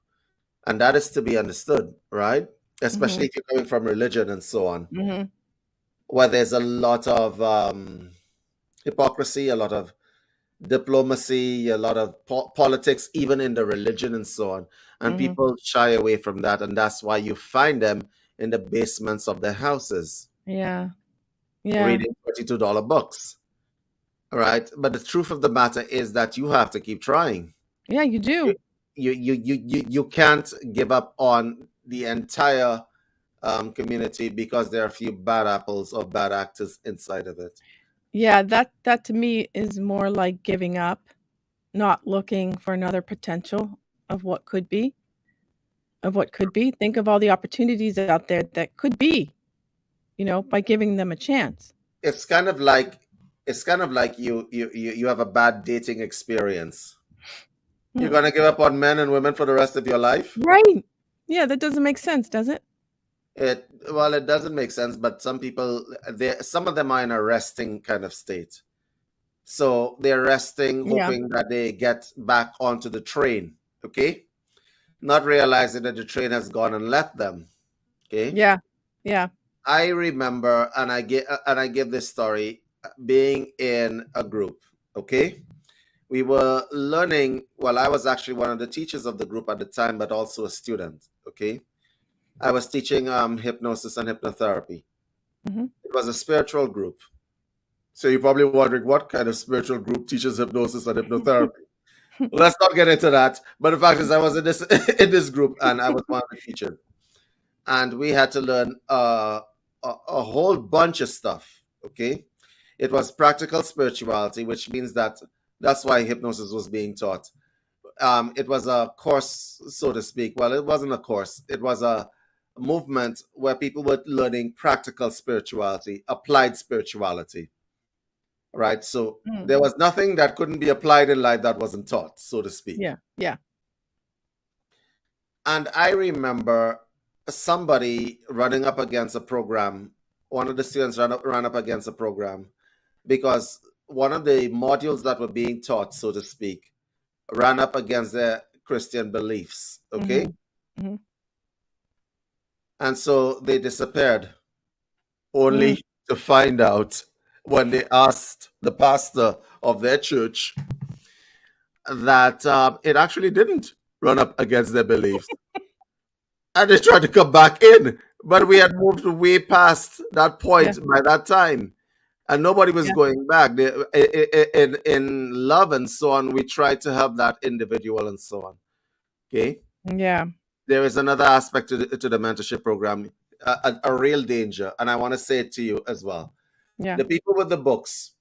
and that is to be understood, right? Mhm. Especially if you're coming from religion and so on, Mhm. where there's a lot of hypocrisy, a lot of diplomacy, a lot of politics, even in the religion and so on. And Mhm. people shy away from that. And that's why you find them in the basements of their houses Yeah. Yeah. reading $22 books. All right. But the truth of the matter is that you have to keep trying. Yeah, you You, do. you can't give up on the entire community because there are a few bad apples or bad actors inside of it. Yeah, that to me is more like giving up, not looking for another potential of what could be, Think of all the opportunities out there that could be, by giving them a chance. It's kind of like you have a bad dating experience. You're Hmm. gonna give up on men and women for the rest of your life? Right. Yeah, that doesn't make sense, does it? It doesn't make sense, but some of them are in a resting kind of state. So they're resting, Yeah. hoping that they get back onto the train, okay? Not realizing that the train has gone and left them. Okay. Yeah. Yeah. I remember, and I give this story being in a group. Okay, we were learning. Well, I was actually one of the teachers of the group at the time, but also a student. Okay, I was teaching hypnosis and hypnotherapy. Mhm. It was a spiritual group. So you're probably wondering what kind of spiritual group teaches hypnosis and hypnotherapy. Let's not get into that. But the fact is, I was in this in this group, and I was one of the teachers, and we had to learn a whole bunch of stuff. Okay, It was practical spirituality, which means that that's why hypnosis was being taught. It was a course, so to speak. Well, it wasn't a course. It was a movement where people were learning practical spirituality, applied spirituality, right? So there was nothing that couldn't be applied in life that wasn't taught, so to speak. Yeah. Yeah. And I remember somebody running up against a program. One of the students ran up against a program because one of the modules that were being taught, so to speak, ran up against their Christian beliefs. Okay. Mm-hmm. And so they disappeared, only to find out when they asked the pastor of their church that it actually didn't run up against their beliefs. And they tried to come back in, but we had moved way past that point by that time, and nobody was going back. In love and so on, we tried to help that individual and so on. Okay. Yeah. There is another aspect to the mentorship program, a real danger, and I want to say it to you as well. Yeah. The people with the books.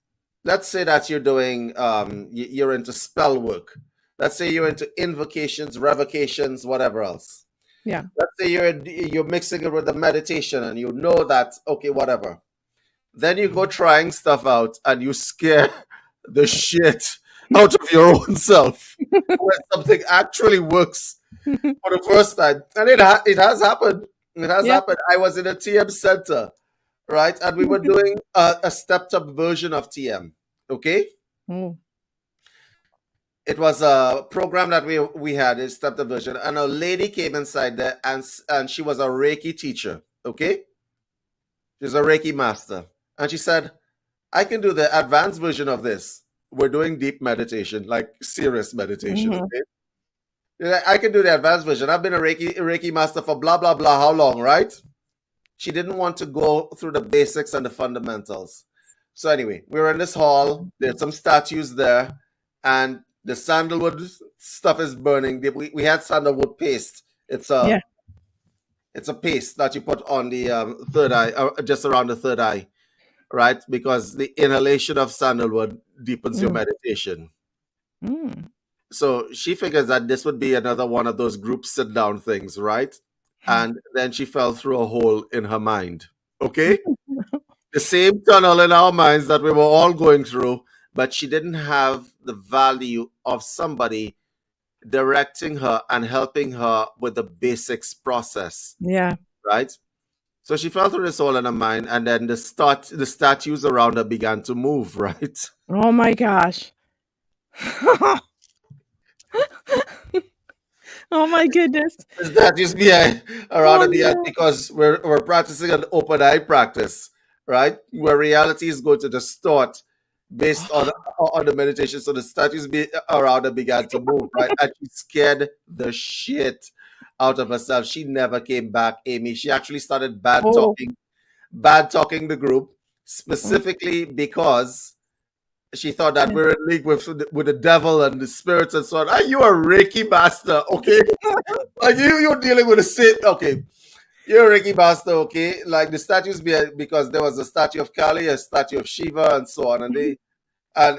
Let's say that you're doing, you're into spell work. Let's say you're into invocations, revocations, whatever else. Yeah. Let's say you're mixing it with the meditation, and you know that, okay, whatever. Then you go trying stuff out, and you scare the shit out of your own self when something actually works for the first time. And it has happened. It has happened. I was in a TM center, right? And we were doing a stepped up version of TM. Okay. It was a program that we had, a stepped up version, and a lady came inside there, and she was a Reiki teacher. Okay. She's a Reiki master. And she said, I can do the advanced version of this. We're doing deep meditation, like serious meditation. Okay. I can do the advanced version. I've been a Reiki master for blah, blah, blah. How long, right? She didn't want to go through the basics and the fundamentals. So anyway, we were in this hall. There's some statues there, and the sandalwood stuff is burning. We had sandalwood paste. It's a paste that you put on the third eye, just around the third eye, right? Because the inhalation of sandalwood deepens your meditation. So she figures that this would be another one of those group sit down things, right? And then she fell through a hole in her mind. Okay? The same tunnel in our minds that we were all going through, but she didn't have the value of somebody directing her and helping her with the basics process. Yeah. Right? So she fell through this hole in her mind, and then the statues around her began to move, right? Oh my gosh. Oh my goodness. That just be around the because we're practicing an open eye practice, right? Where reality is going to distort based on the meditation. So the statues around her began to move, right? And she scared the shit out of herself. She never came back, Amy. She actually started bad talking the group, specifically because she thought that we're in league with the devil and the spirits and so on. Are you a Reiki master? Okay. Like you're dealing with a state. Okay. You're a Reiki master, okay? Like the statues because there was a statue of Kali, a statue of Shiva, and so on. And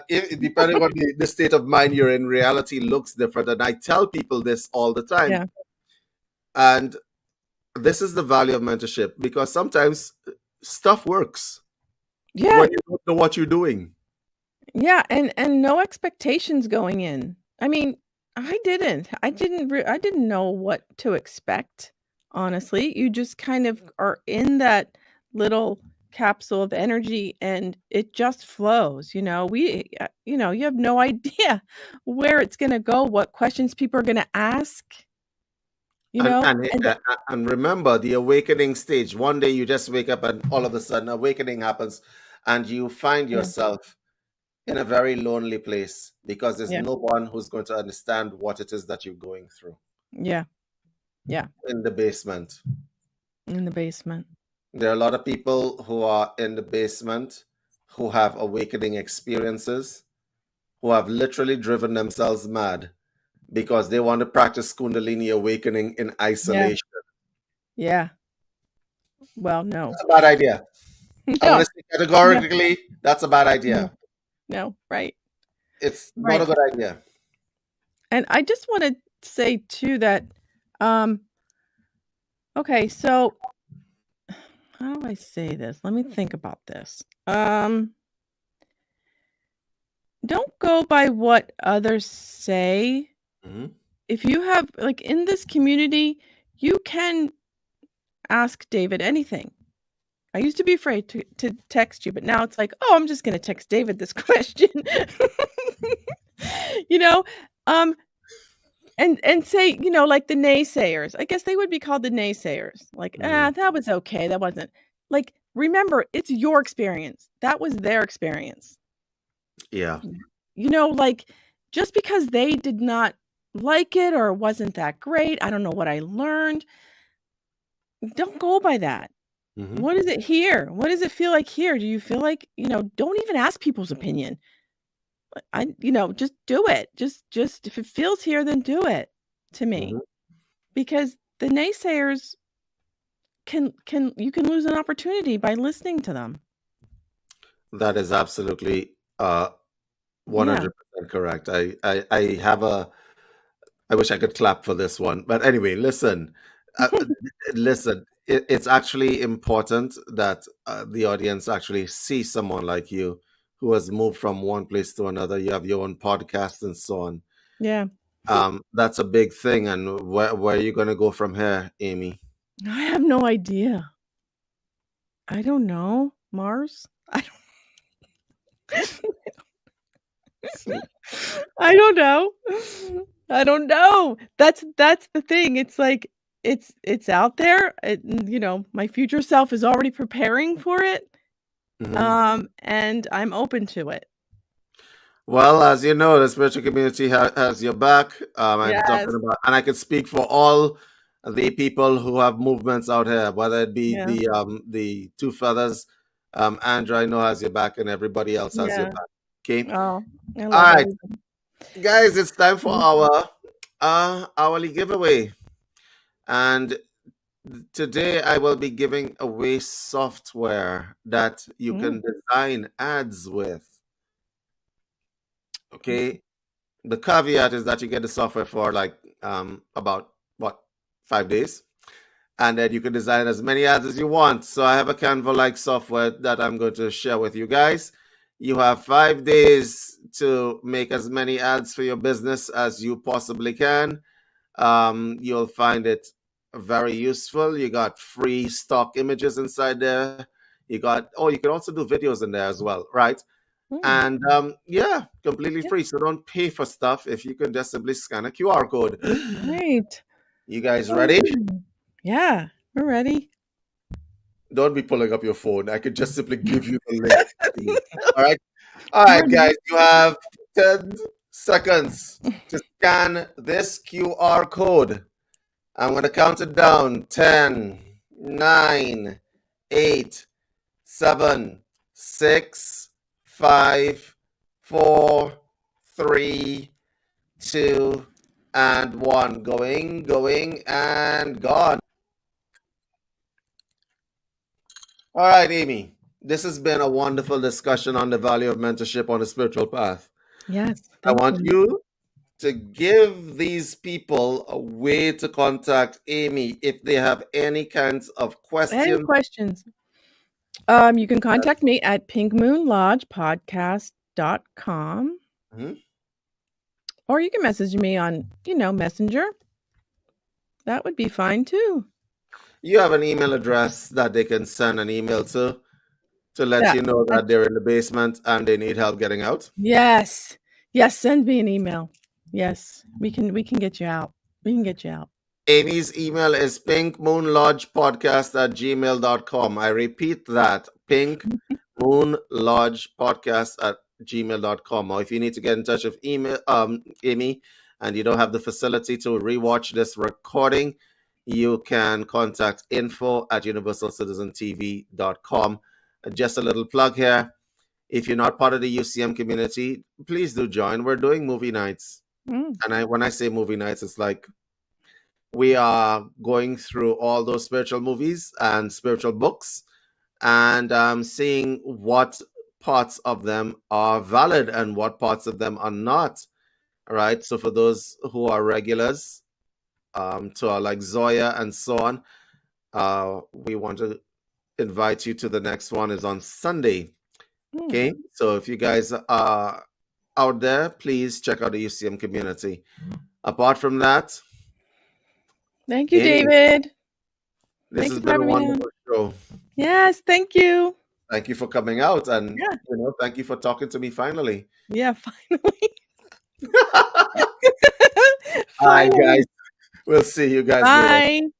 depending on the state of mind you're in, reality looks different. And I tell people this all the time. Yeah. And this is the value of mentorship, because sometimes stuff works. Yeah. When you don't know what you're doing. Yeah, and no expectations going in. I mean, I didn't know what to expect, honestly. You just kind of are in that little capsule of energy, and it just flows, you know. You have no idea where it's going to go, what questions people are going to ask. And remember the awakening stage. One day you just wake up and all of a sudden awakening happens, and you find yourself in a very lonely place because there's no one who's going to understand what it is that you're going through. Yeah. Yeah. In the basement. There are a lot of people who are in the basement who have awakening experiences, who have literally driven themselves mad because they want to practice Kundalini awakening in isolation. Yeah. Well, no. That's a bad idea. I'm going to No, say no, categorically, that's a bad no, idea. no, right, It's not a right. good idea. And I just want to say too that, um, okay, so how do I say this? Let me think about this. Don't go by what others say. Hmm. If you have, like, in this community, you can ask David anything. I used to be afraid to text you, but now it's like, oh, I'm just going to text David this question. you know, um, and say, like the naysayers. I guess they would be called the naysayers. Like, Mm, that was okay. That wasn't like. Remember, it's your experience. That was their experience. yeah. Like, just because they did not like it or wasn't that great, I don't know what I learned. Don't go by that. Hmm. What is it here? What does it feel like here? Do you feel like, don't even ask people's opinion. Just do it. Just if it feels here, then do it to me. Hmm. Because the naysayers you can lose an opportunity by listening to them. That is absolutely Yeah. 100% correct. I wish I could clap for this one. But anyway, listen, it's actually important that the audience actually see someone like you who has moved from one place to another. You have your own podcast and so on. Yeah. That's a big thing. And where are you going to go from here, Amy? I have no idea. I don't know. Mars? I don't I don't know. I don't know. That's the thing. It's like it's out there. My future self is already preparing for it. Hmm. And I'm open to it. Well, as you know, the spiritual community has your back. I'm Yes. talking about, and I can speak for all the people who have movements out here, whether it be Yeah. the two feathers, Andrew, I know has your back, and everybody else has your Yeah. back. Okay, Oh, I all love right, everybody. guys, it's time for Mhm. our hourly giveaway, and today I will be giving away software that you Mm. can design ads with. Okay, the caveat is that you get the software for like about what 5 days, and then you can design as many ads as you want. So I have a Canva like software that I'm going to share with you guys. You have 5 days to make as many ads for your business as you possibly can. You'll find it very useful. You got free stock images inside there. You can also do videos in there as well, right? Mm. And yeah, completely Yeah. free. So don't pay for stuff if you can just simply scan a QR code. Right. You guys ready? Woohoo. Yeah, we're ready. Don't be pulling up your phone. I could just simply give you the link. Please. All right. All I'm right, guys. ready. You have 10 seconds to scan this QR code. I'm going to count it down. 10, 9, 8, 7, 6, 5, 4, 3, 2, and 1. Going, and gone. All right, Amy. This has been a wonderful discussion on the value of mentorship on the spiritual path. Yes, I thank want you. you to give these people a way to contact Amy if they have any kinds of Any questions. questions? You can contact me at pinkmoonlodgepodcast.com, Mhm. or you can message me on, Messenger. That would be fine too. You have an email address that they can send an email to let That you know that that they're in the basement and they need help getting out. Yes. Yes, send me an email. Yes, we can get you out. We can get you out. Amy's email is pinkmoonlodgepodcast@gmail.com. I repeat that, pinkmoonlodgepodcast@gmail.com. Or if you need to get in touch with Amy and you don't have the facility to rewatch this recording, you can contact info@universalcitizentv.com. Just a little plug here. If you're not part of the UCM community, please do join. We're doing movie nights. Mm. And when I say movie nights, it's like we are going through all those spiritual movies and spiritual books, and seeing what parts of them are valid and what parts of them are not. All right. So for those who are regulars, to our like Zoya and so on, we want to invite you to the next one is on Sunday. Okay. So if you guys are out there, please check out the UCM community. Apart from that, Thank you, Amy, David. this Thank has you for been a having me on. wonderful show. Yes, thank you. Thank you for coming out, and Yeah. thank you for talking to me finally. Yeah, finally. All right, guys. Finally. We'll see you guys later. Bye.